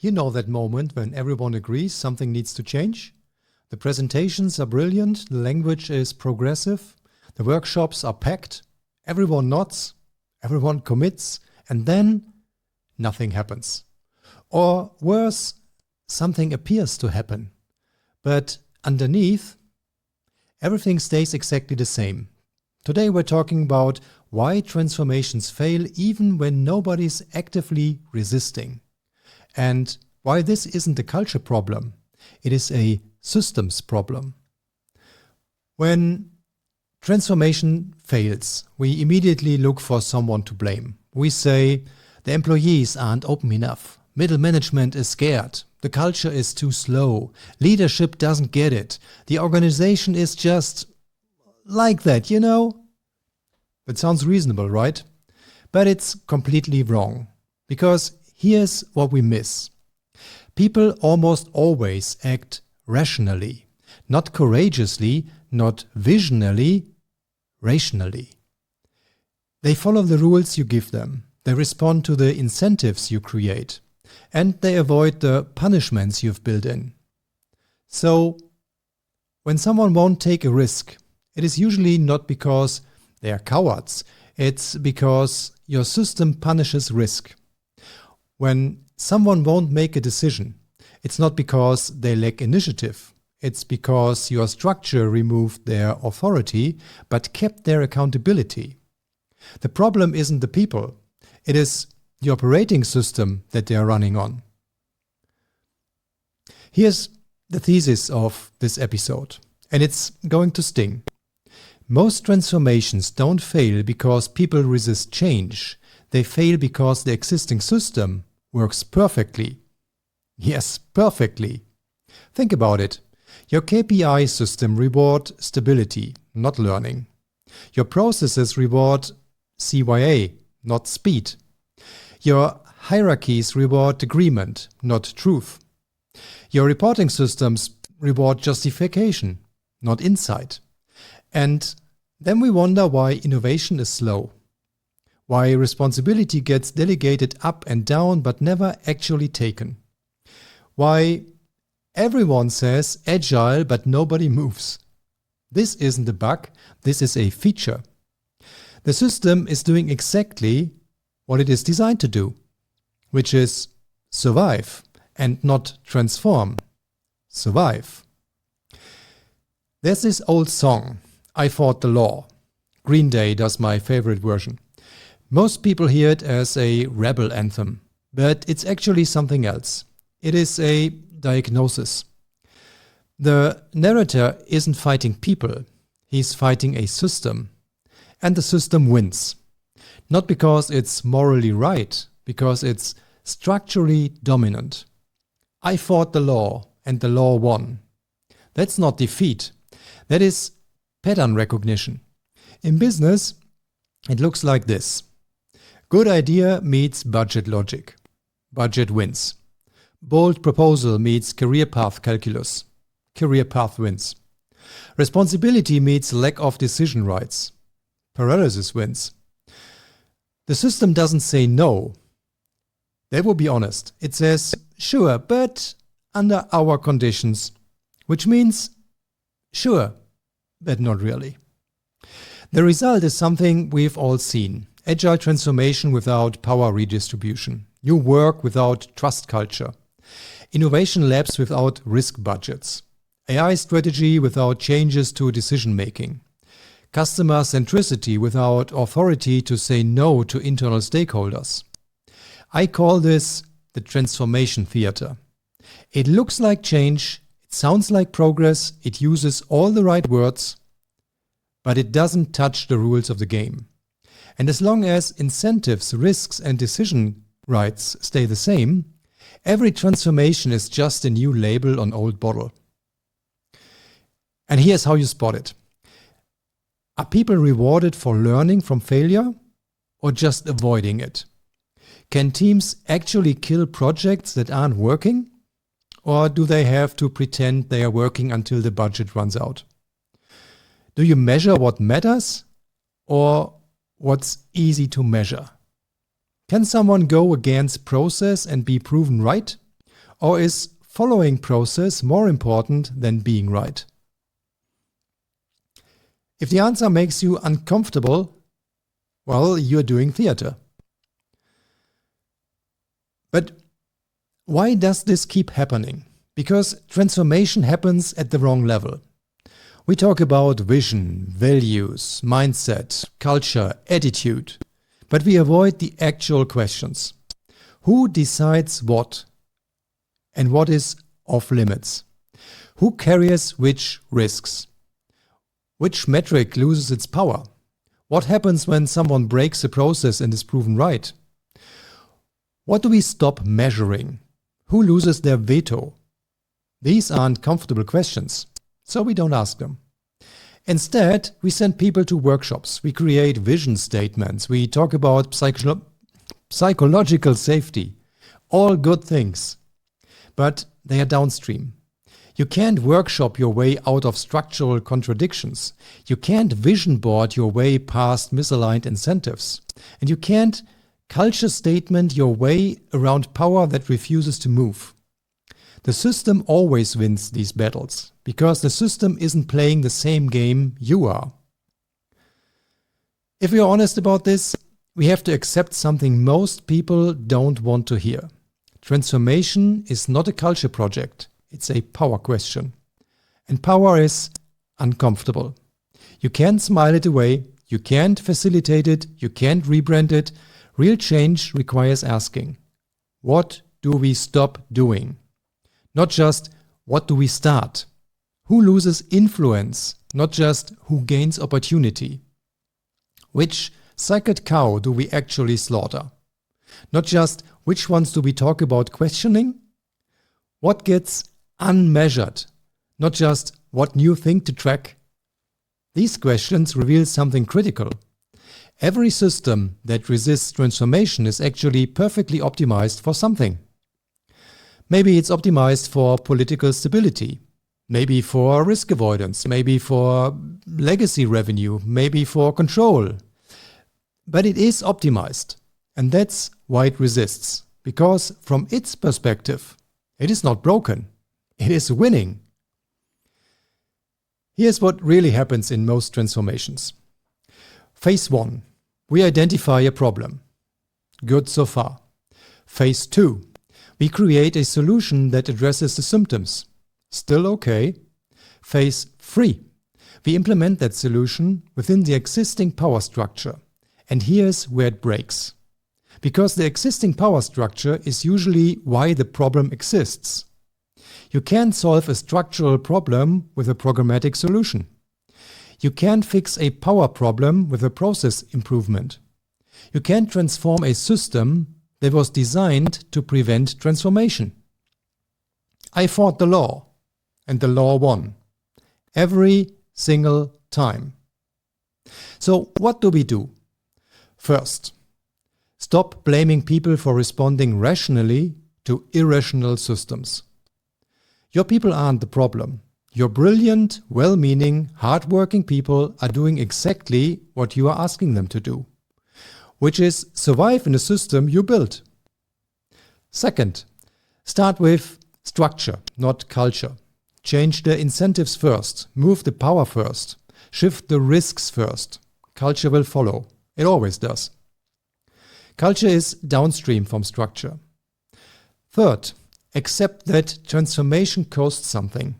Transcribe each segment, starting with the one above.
You know that moment when everyone agrees something needs to change? The presentations are brilliant, the language is progressive, the workshops are packed, everyone nods, everyone commits, and then nothing happens. Or worse, something appears to happen. But underneath, everything stays exactly the same. Today we're talking about why transformations fail even when nobody's actively resisting. And why this isn't a culture problem, it is a systems problem. When transformation fails, we immediately look for someone to blame. We say, the employees aren't open enough, middle management is scared, the culture is too slow, leadership doesn't get it, the organization is just like that, you know? That sounds reasonable, right? But it's completely wrong. Because here's what we miss. People almost always act rationally, not courageously, not visionally, rationally. They follow the rules you give them, they respond to the incentives you create, and they avoid the punishments you've built in. So, when someone won't take a risk, it is usually not because they are cowards, it's because your system punishes risk. When someone won't make a decision, it's not because they lack initiative. It's because your structure removed their authority but kept their accountability. The problem isn't the people. It is the operating system that they are running on. Here's the thesis of this episode, and it's going to sting. Most transformations don't fail because people resist change. They fail because the existing system works perfectly. Yes, perfectly. Think about it. Your KPI system reward stability, not learning. Your processes reward CYA, not speed. Your hierarchies reward agreement, not truth. Your reporting systems reward justification, not insight. And then we wonder why innovation is slow. Why responsibility gets delegated up and down but never actually taken. Why everyone says agile but nobody moves. This isn't a bug, this is a feature. The system is doing exactly what it is designed to do, which is survive and not transform. Survive. There's this old song, I Fought the Law. Green Day does my favorite version. Most people hear it as a rebel anthem, but it's actually something else. It is a diagnosis. The narrator isn't fighting people, he's fighting a system. And the system wins. Not because it's morally right, because it's structurally dominant. I fought the law, and the law won. That's not defeat. That is pattern recognition. In business, it looks like this. Good idea meets budget logic. Budget wins. Bold proposal meets career path calculus. Career path wins. Responsibility meets lack of decision rights. Paralysis wins. The system doesn't say no. That will be honest. It says, sure, but under our conditions. Which means, sure, but not really. The result is something we've all seen. Agile transformation without power redistribution. New work without trust culture. Innovation labs without risk budgets. AI strategy without changes to decision making. Customer centricity without authority to say no to internal stakeholders. I call this the transformation theater. It looks like change, it sounds like progress, it uses all the right words, but it doesn't touch the rules of the game. And as long as incentives, risks and decision rights stay the same, every transformation is just a new label on old bottle. And here's how you spot it. Are people rewarded for learning from failure or just avoiding it? Can teams actually kill projects that aren't working? Or do they have to pretend they are working until the budget runs out? Do you measure what matters or what's easy to measure? Can someone go against process and be proven right? Or is following process more important than being right? If the answer makes you uncomfortable, well, you're doing theater. But why does this keep happening? Because transformation happens at the wrong level. We talk about vision, values, mindset, culture, attitude, but we avoid the actual questions. Who decides what? And what is off limits? Who carries which risks? Which metric loses its power? What happens when someone breaks a process and is proven right? What do we stop measuring? Who loses their veto? These aren't comfortable questions, so we don't ask them. Instead, we send people to workshops, we create vision statements, we talk about psychological safety, all good things. But they are downstream. You can't workshop your way out of structural contradictions. You can't vision board your way past misaligned incentives. And you can't culture statement your way around power that refuses to move. The system always wins these battles, because the system isn't playing the same game you are. If we are honest about this, we have to accept something most people don't want to hear. Transformation is not a culture project, it's a power question. And power is uncomfortable. You can't smile it away, you can't facilitate it, you can't rebrand it. Real change requires asking, what do we stop doing? Not just, what do we start? Who loses influence? Not just, who gains opportunity? Which sacred cow do we actually slaughter? Not just, which ones do we talk about questioning? What gets unmeasured? Not just, what new thing to track? These questions reveal something critical. Every system that resists transformation is actually perfectly optimized for something. Maybe it's optimized for political stability, maybe for risk avoidance, maybe for legacy revenue, maybe for control. But it is optimized, and that's why it resists, because from its perspective, it is not broken, it is winning. Here's what really happens in most transformations. Phase 1. We identify a problem. Good so far. Phase 2. We create a solution that addresses the symptoms. Still okay. Phase 3. We implement that solution within the existing power structure. And here's where it breaks. Because the existing power structure is usually why the problem exists. You can't solve a structural problem with a programmatic solution. You can't fix a power problem with a process improvement. You can't transform a system that was designed to prevent transformation. I fought the law, and the law won. Every single time. So what do we do? First, stop blaming people for responding rationally to irrational systems. Your people aren't the problem. Your brilliant, well-meaning, hard-working people are doing exactly what you are asking them to do, which is survive in a system you built. Second, start with structure, not culture. Change the incentives first, move the power first, shift the risks first. Culture will follow. It always does. Culture is downstream from structure. Third, accept that transformation costs something.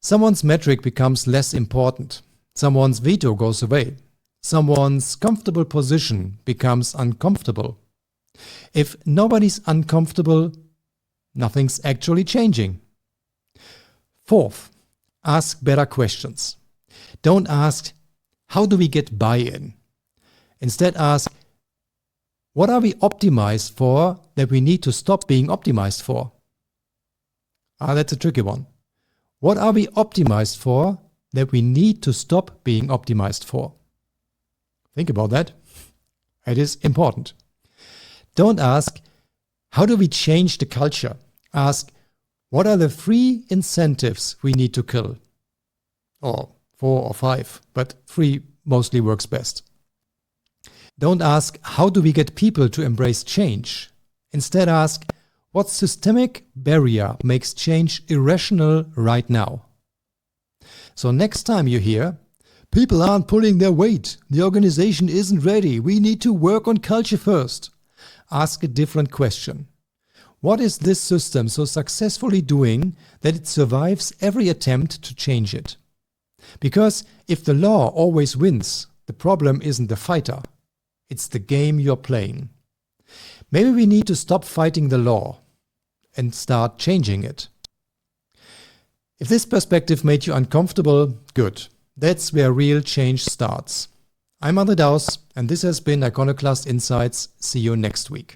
Someone's metric becomes less important. Someone's veto goes away. Someone's comfortable position becomes uncomfortable. If nobody's uncomfortable, nothing's actually changing. Fourth, ask better questions. Don't ask, how do we get buy-in? Instead ask, what are we optimized for that we need to stop being optimized for? That's a tricky one. What are we optimized for that we need to stop being optimized for? Think about that. It is important. Don't ask, how do we change the culture? Ask, what are the 3 incentives we need to kill? Or 4 or 5, but 3 mostly works best. Don't ask, how do we get people to embrace change? Instead ask, What systemic barrier makes change irrational right now? So next time you hear, people aren't pulling their weight, the organization isn't ready, we need to work on culture first, ask a different question. What is this system so successfully doing that it survives every attempt to change it? Because if the law always wins, the problem isn't the fighter, it's the game you're playing. Maybe we need to stop fighting the law and start changing it. If this perspective made you uncomfortable, good. That's where real change starts. I'm André Daus, and this has been Iconoclast Insights. See you next week.